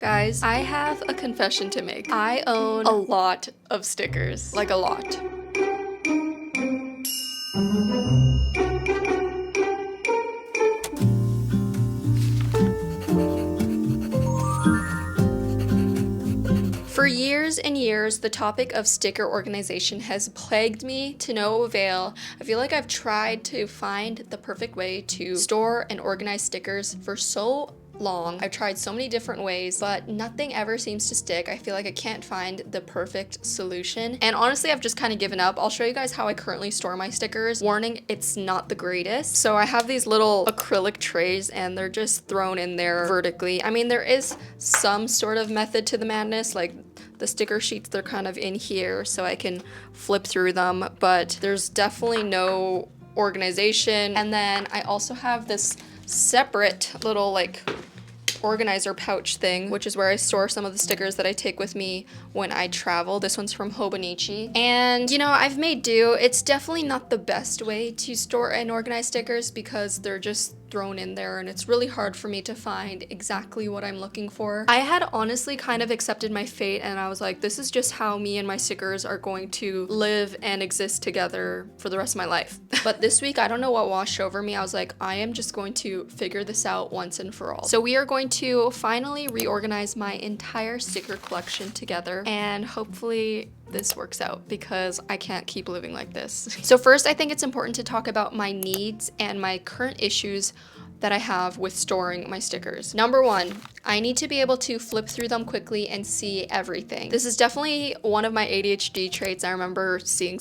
Guys, I have a confession to make. I own a lot of stickers, like a lot. For years and years, the topic of sticker organization has plagued me to no avail. I feel like I've tried to find the perfect way to store and organize stickers for so long. I've tried so many different ways, but nothing ever seems to stick. I feel like I can't find the perfect solution. And honestly, I've just kind of given up. I'll show you guys how I currently store my stickers. Warning, it's not the greatest. So I have these little acrylic trays and they're just thrown in there vertically. I mean, there is some sort of method to the madness, like the sticker sheets, they're kind of in here so I can flip through them, but there's definitely no organization. And then I also have this separate little like organizer pouch thing, which is where I store some of the stickers that I take with me when I travel. This one's from Hobonichi. And you know, I've made do. It's definitely not the best way to store and organize stickers because they're just thrown in there and it's really hard for me to find exactly what I'm looking for. I had honestly kind of accepted my fate and I was like, this is just how me and my stickers are going to live and exist together for the rest of my life. But this week, I don't know what washed over me. I was like, I am just going to figure this out once and for all. So we are going to finally reorganize my entire sticker collection together and hopefully this works out because I can't keep living like this. So first, I think it's important to talk about my needs and my current issues that I have with storing my stickers. Number one, I need to be able to flip through them quickly and see everything. This is definitely one of my ADHD traits. I remember seeing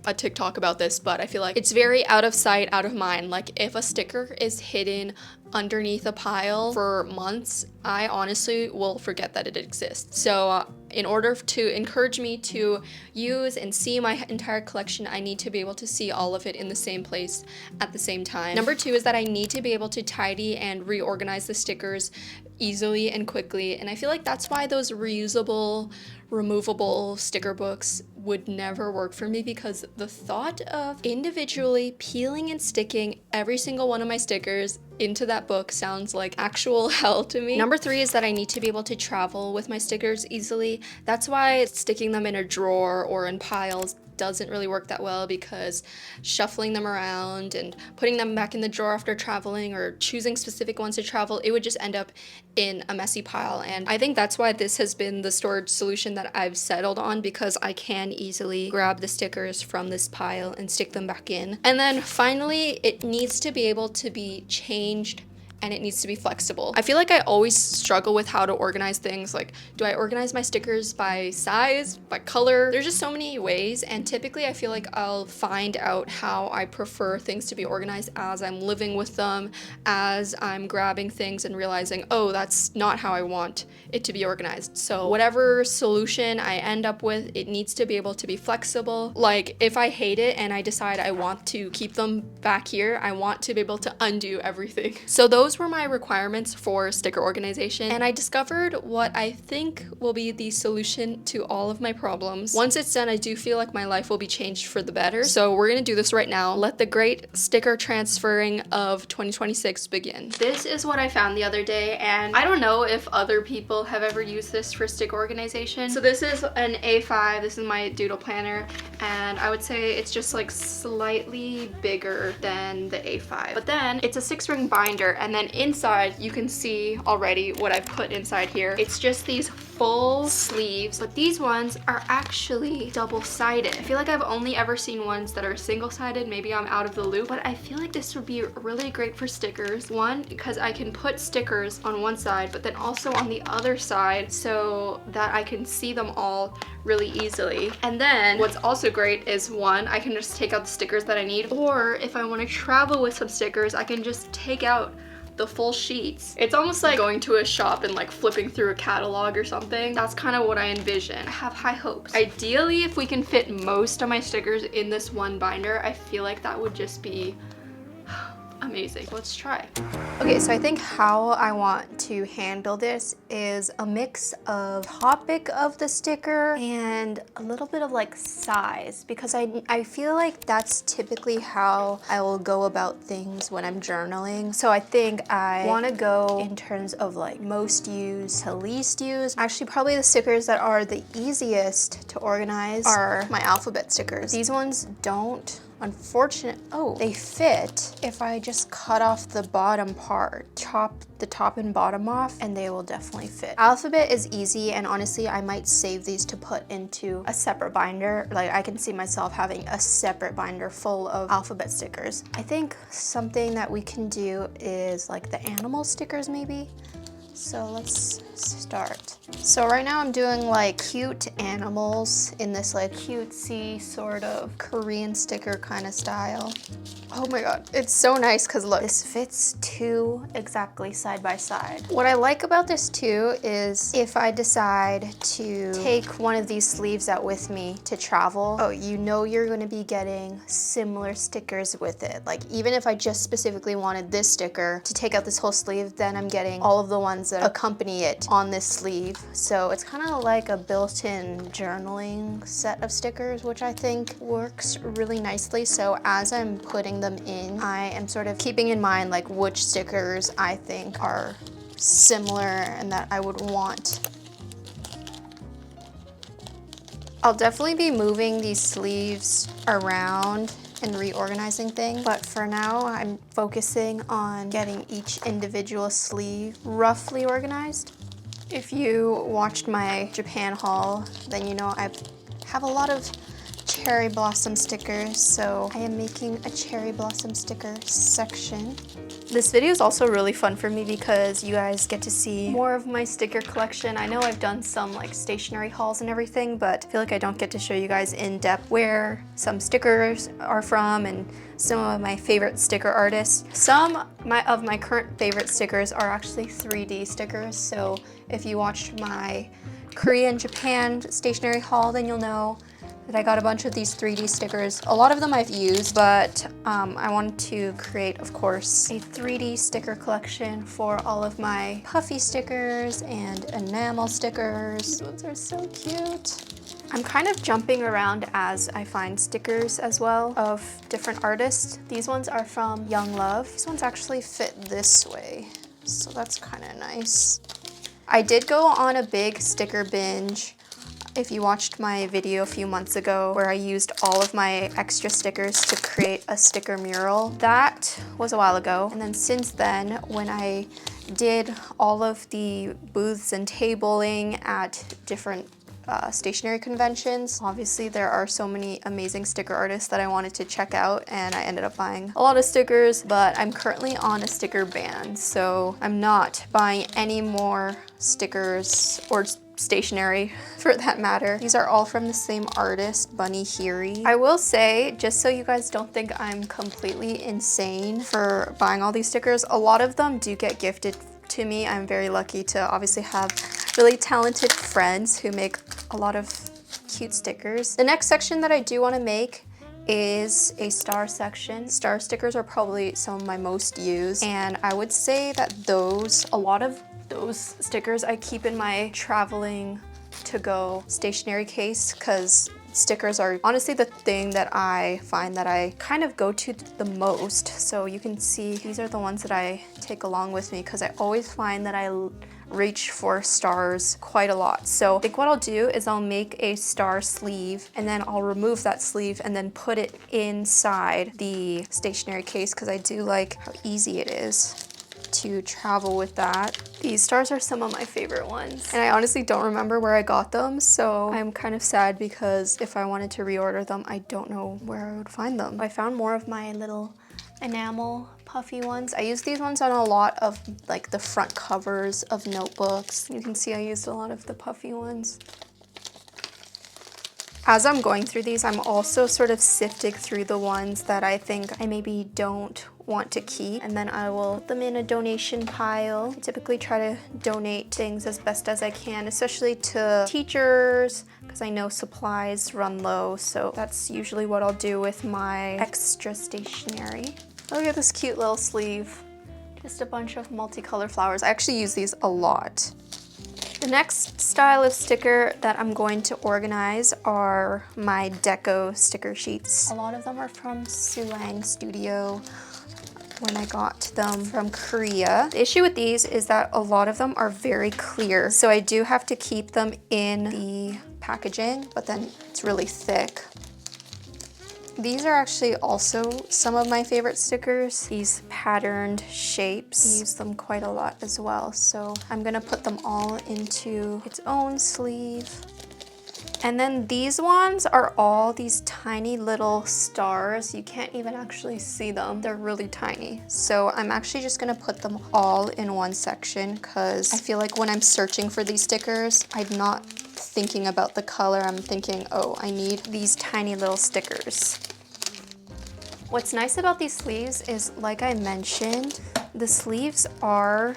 a TikTok about this, but I feel like it's very out of sight, out of mind. Like if a sticker is hidden underneath a pile for months, I honestly will forget that it exists. So in order to encourage me to use and see my entire collection, I need to be able to see all of it in the same place at the same time. Number two is that I need to be able to tidy and reorganize the stickers easily and quickly. And I feel like that's why those reusable, removable sticker books would never work for me, because the thought of individually peeling and sticking every single one of my stickers into that book sounds like actual hell to me. Number three is that I need to be able to travel with my stickers easily. That's why sticking them in a drawer or in piles doesn't really work that well, because shuffling them around and putting them back in the drawer after traveling or choosing specific ones to travel, it would just end up in a messy pile. And I think that's why this has been the storage solution that I've settled on, because I can easily grab the stickers from this pile and stick them back in. And then finally, it needs to be able to be changed and it needs to be flexible. I feel like I always struggle with how to organize things. Like, do I organize my stickers by size, by color? There's just so many ways, and typically I feel like I'll find out how I prefer things to be organized as I'm living with them, as I'm grabbing things and realizing, oh, that's not how I want it to be organized. So whatever solution I end up with, it needs to be able to be flexible. Like if I hate it and I decide I want to keep them back here, I want to be able to undo everything. So those were my requirements for sticker organization, and I discovered what I think will be the solution to all of my problems. Once it's done, I do feel like my life will be changed for the better. So we're gonna do this right now. Let the great sticker transferring of 2026 begin. This is what I found the other day, and I don't know if other people have ever used this for sticker organization. So this is an A5, this is my doodle planner, and I would say it's just like slightly bigger than the A5. But then it's a 6-ring binder, and then inside you can see already what I've put inside here. It's just these full sleeves, but these ones are actually double-sided. I feel like I've only ever seen ones that are single-sided. Maybe I'm out of the loop, but I feel like this would be really great for stickers. One, because I can put stickers on one side, but then also on the other side so that I can see them all really easily. And then what's also great is, one, I can just take out the stickers that I need, or if I want to travel with some stickers, I can just take out the full sheets. It's almost like going to a shop and like flipping through a catalog or something. That's kind of what I envision. I have high hopes. Ideally, if we can fit most of my stickers in this one binder, I feel like that would just be amazing. Let's try. Okay, so I think how I want to handle this is a mix of topic of the sticker and a little bit of like size, because I feel like that's typically how I will go about things when I'm journaling. So I think I want to go in terms of like most used to least used. Actually, probably the stickers that are the easiest to organize are my alphabet stickers. These ones don't, they fit if I just cut off the bottom part, chop the top and bottom off, and they will definitely fit. Alphabet is easy, and honestly, I might save these to put into a separate binder. Like, I can see myself having a separate binder full of alphabet stickers. I think something that we can do is like the animal stickers maybe. So let's start. So right now I'm doing like cute animals in this like cutesy sort of Korean sticker kind of style. Oh my god, it's so nice because look, this fits two exactly side by side. What I like about this too is if I decide to take one of these sleeves out with me to travel, oh, you know you're going to be getting similar stickers with it. Like even if I just specifically wanted this sticker to take out this whole sleeve, then I'm getting all of the ones that accompany it on this sleeve. So it's kind of like a built-in journaling set of stickers, which I think works really nicely. So as I'm putting them in, I am sort of keeping in mind like which stickers I think are similar and that I would want. I'll definitely be moving these sleeves around and reorganizing things, but for now I'm focusing on getting each individual sleeve roughly organized. If you watched my Japan haul, then you know I have a lot of cherry blossom stickers, so I am making a cherry blossom sticker section. This video is also really fun for me because you guys get to see more of my sticker collection. I know I've done some like stationery hauls and everything, but I feel like I don't get to show you guys in depth where some stickers are from and some of my favorite sticker artists. Some of my current favorite stickers are actually 3D stickers, so if you watched my Korean Japan stationery haul, then you'll know that I got a bunch of these 3D stickers. A lot of them I've used, but I wanted to create, of course, a 3D sticker collection for all of my puffy stickers and enamel stickers. These ones are so cute. I'm kind of jumping around as I find stickers as well of different artists. These ones are from Young Love. These ones actually fit this way, so that's kind of nice. I did go on a big sticker binge. If you watched my video a few months ago where I used all of my extra stickers to create a sticker mural, that was a while ago. And then since then, when I did all of the booths and tabling at different stationery conventions, obviously there are so many amazing sticker artists that I wanted to check out, and I ended up buying a lot of stickers, but I'm currently on a sticker ban, so I'm not buying any more stickers or stationery for that matter. These are all from the same artist, Bunny Hiri. I will say, just so you guys don't think I'm completely insane for buying all these stickers, a lot of them do get gifted to me. I'm very lucky to obviously have really talented friends who make a lot of cute stickers. The next section that I do want to make is a star section. Star stickers are probably some of my most used, and I would say that a lot of those stickers I keep in my traveling to go stationery case, because stickers are honestly the thing that I find that I kind of go to the most. So you can see these are the ones that I take along with me because I always find that I reach for stars quite a lot. So I think what I'll do is I'll make a star sleeve, and then I'll remove that sleeve and then put it inside the stationery case because I do like how easy it is to travel with that. These stars are some of my favorite ones, and I honestly don't remember where I got them, so I'm kind of sad because if I wanted to reorder them, I don't know where I would find them. I found more of my little enamel puffy ones. I use these ones on a lot of like the front covers of notebooks. You can see I used a lot of the puffy ones. As I'm going through these, I'm also sort of sifting through the ones that I think I maybe don't want to keep, and then I will put them in a donation pile. I typically try to donate things as best as I can, especially to teachers, because I know supplies run low, so that's usually what I'll do with my extra stationery. Look at this cute little sleeve. Just a bunch of multicolored flowers. I actually use these a lot. The next style of sticker that I'm going to organize are my deco sticker sheets. A lot of them are from Sulang Studio when I got them from Korea. The issue with these is that a lot of them are very clear, so I do have to keep them in the packaging, but then it's really thick. These are actually also some of my favorite stickers. These patterned shapes, I use them quite a lot as well. So I'm gonna put them all into its own sleeve. And then these ones are all these tiny little stars. You can't even actually see them. They're really tiny. So I'm actually just gonna put them all in one section because I feel like when I'm searching for these stickers, I'm not thinking about the color. I'm thinking, oh, I need these tiny little stickers. What's nice about these sleeves is, like I mentioned, the sleeves are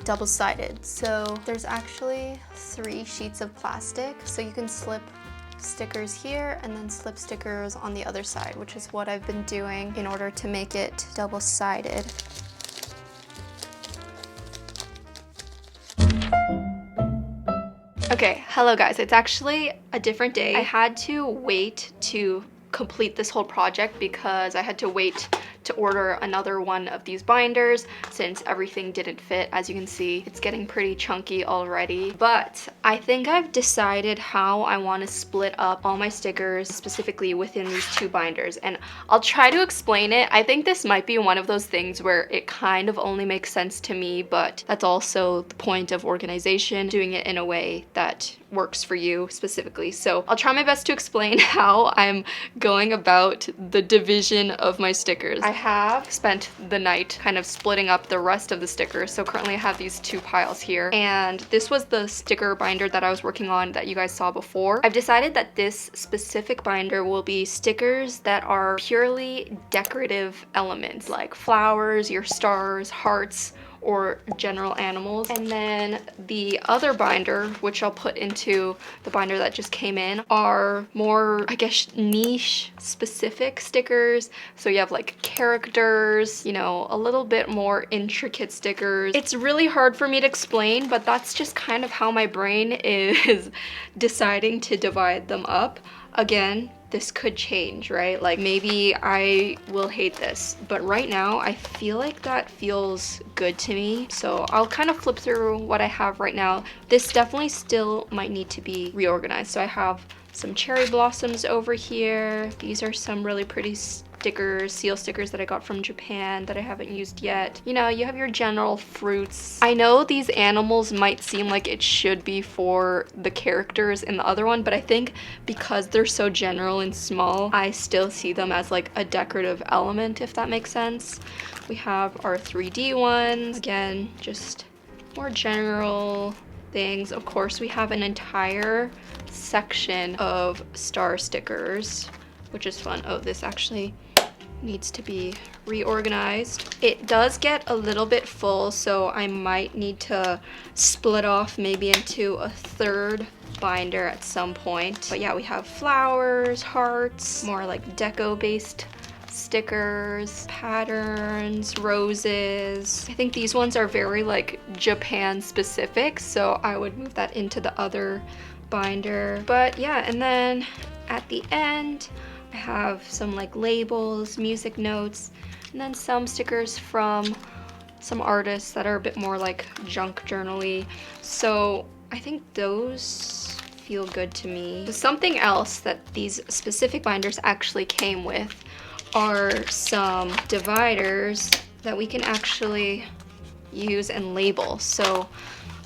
double-sided. So there's actually 3 sheets of plastic. So you can slip stickers here and then slip stickers on the other side, which is what I've been doing in order to make it double-sided. Okay, hello guys. It's actually a different day. I had to wait to complete this whole project because I had to wait to order another one of these binders since everything didn't fit. As you can see, it's getting pretty chunky already, but I think I've decided how I want to split up all my stickers specifically within these 2 binders, and I'll try to explain it. I think this might be one of those things where it kind of only makes sense to me, but that's also the point of organization, doing it in a way that works for you specifically. So I'll try my best to explain how I'm going about the division of my stickers. I have spent the night kind of splitting up the rest of the stickers. So currently I have these 2 piles here, and this was the sticker binder that I was working on that you guys saw before. I've decided that this specific binder will be stickers that are purely decorative elements like flowers, your stars, hearts, or general animals. And then the other binder, which I'll put into the binder that just came in, are more, I guess, niche specific stickers. So you have like characters, you know, a little bit more intricate stickers. It's really hard for me to explain, but that's just kind of how my brain is deciding to divide them up. Again, this could change, right? Like maybe I will hate this, but right now I feel like that feels good to me. So I'll kind of flip through what I have right now. This definitely still might need to be reorganized. So I have some cherry blossoms over here. These are some really pretty stickers, seal stickers that I got from Japan that I haven't used yet. You know, you have your general fruits. I know these animals might seem like it should be for the characters in the other one, but I think because they're so general and small, I still see them as like a decorative element, if that makes sense. We have our 3D ones. Again, just more general things. Of course, we have an entire section of star stickers, which is fun. Oh, this actually needs to be reorganized. It does get a little bit full, so I might need to split off maybe into a 3rd binder at some point. But yeah, we have flowers, hearts, more like deco based stickers, patterns, roses. I think these ones are very like Japan specific, so I would move that into the other binder. But yeah, and then at the end I have some like labels, music notes, and then some stickers from some artists that are a bit more like junk journal-y. So I think those feel good to me. Something else that these specific binders actually came with are some dividers that we can actually use and label. So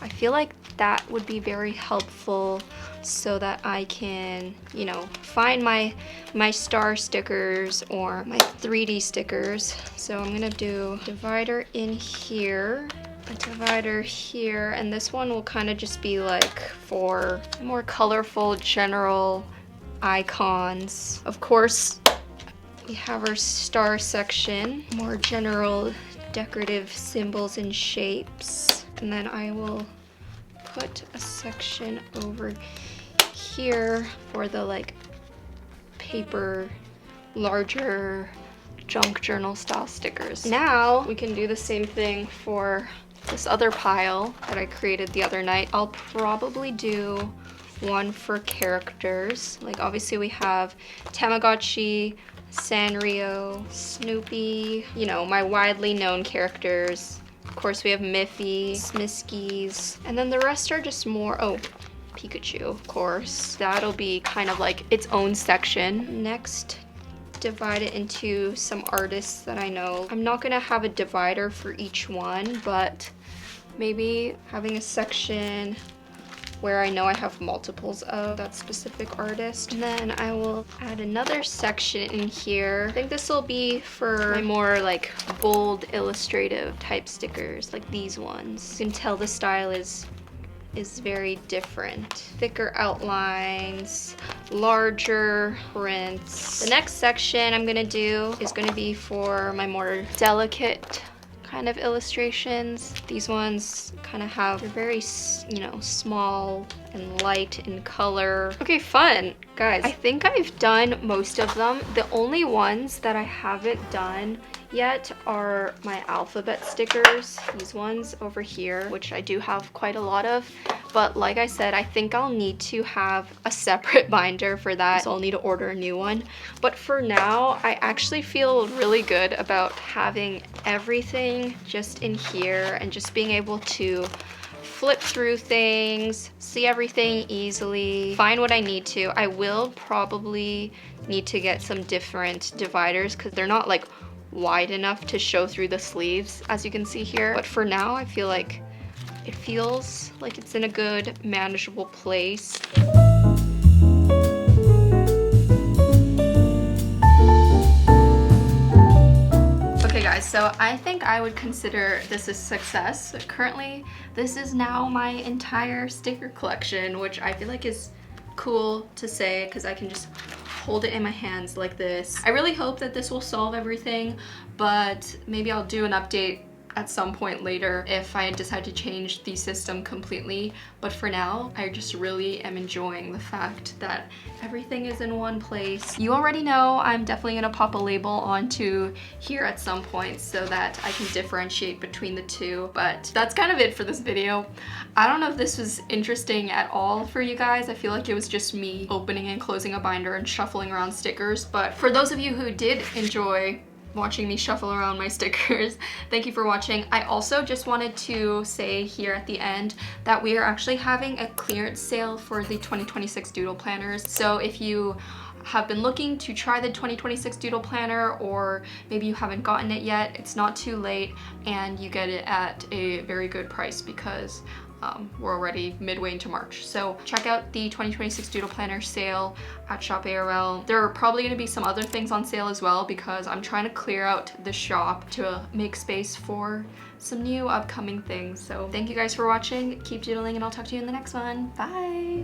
I feel like that would be very helpful so that I can, you know, find my star stickers or my 3D stickers. So I'm gonna do divider in here, a divider here, and this one will kind of just be like for more colorful general icons. Of course, we have our star section, more general decorative symbols and shapes, and then I will put a section over here for the like paper, larger junk journal style stickers. Now we can do the same thing for this other pile that I created the other night. I'll probably do one for characters. Like obviously we have Tamagotchi, Sanrio, Snoopy, you know, my widely known characters. Of course we have Miffy, Smiskies, and then the rest are just more, oh, Pikachu, of course. That'll be kind of like its own section. Next, divide it into some artists that I know. I'm not gonna have a divider for each one, but maybe having a section where I know I have multiples of that specific artist. And then I will add another section in here. I think this will be for my more like bold illustrative type stickers, like these ones. You can tell the style is very different. Thicker outlines, larger prints. The next section I'm gonna do is gonna be for my more delicate kind of illustrations. These ones kind of have, they're very, you know, small and light in color. Okay, fun. Guys, I think I've done most of them. The only ones that I haven't done yet are my alphabet stickers, these ones over here, which I do have quite a lot of. But like I said, I think I'll need to have a separate binder for that, so I'll need to order a new one. But for now, I actually feel really good about having everything just in here and just being able to flip through things, see everything easily, find what I need to. I will probably need to get some different dividers because they're not like wide enough to show through the sleeves, as you can see here. But for now, I feel like it feels like it's in a good, manageable place. Okay guys, so I think I would consider this a success. Currently, this is now my entire sticker collection, which I feel like is cool to say because I can just hold it in my hands like this. I really hope that this will solve everything, but maybe I'll do an update at some point later if I decide to change the system completely. But for now, I just really am enjoying the fact that everything is in one place. You already know I'm definitely gonna pop a label onto here at some point so that I can differentiate between the two, but that's kind of it for this video. I don't know if this was interesting at all for you guys. I feel like it was just me opening and closing a binder and shuffling around stickers, but for those of you who did enjoy watching me shuffle around my stickers, thank you for watching. I also just wanted to say here at the end that we are actually having a clearance sale for the 2026 doodle planners. So if you have been looking to try the 2026 doodle planner, or maybe you haven't gotten it yet, it's not too late and you get it at a very good price because we're already midway into March. So check out the 2026 Doodle Planner sale at Shop ARL. There are probably going to be some other things on sale as well because I'm trying to clear out the shop to make space for some new upcoming things. So thank you guys for watching. Keep doodling and I'll talk to you in the next one. Bye!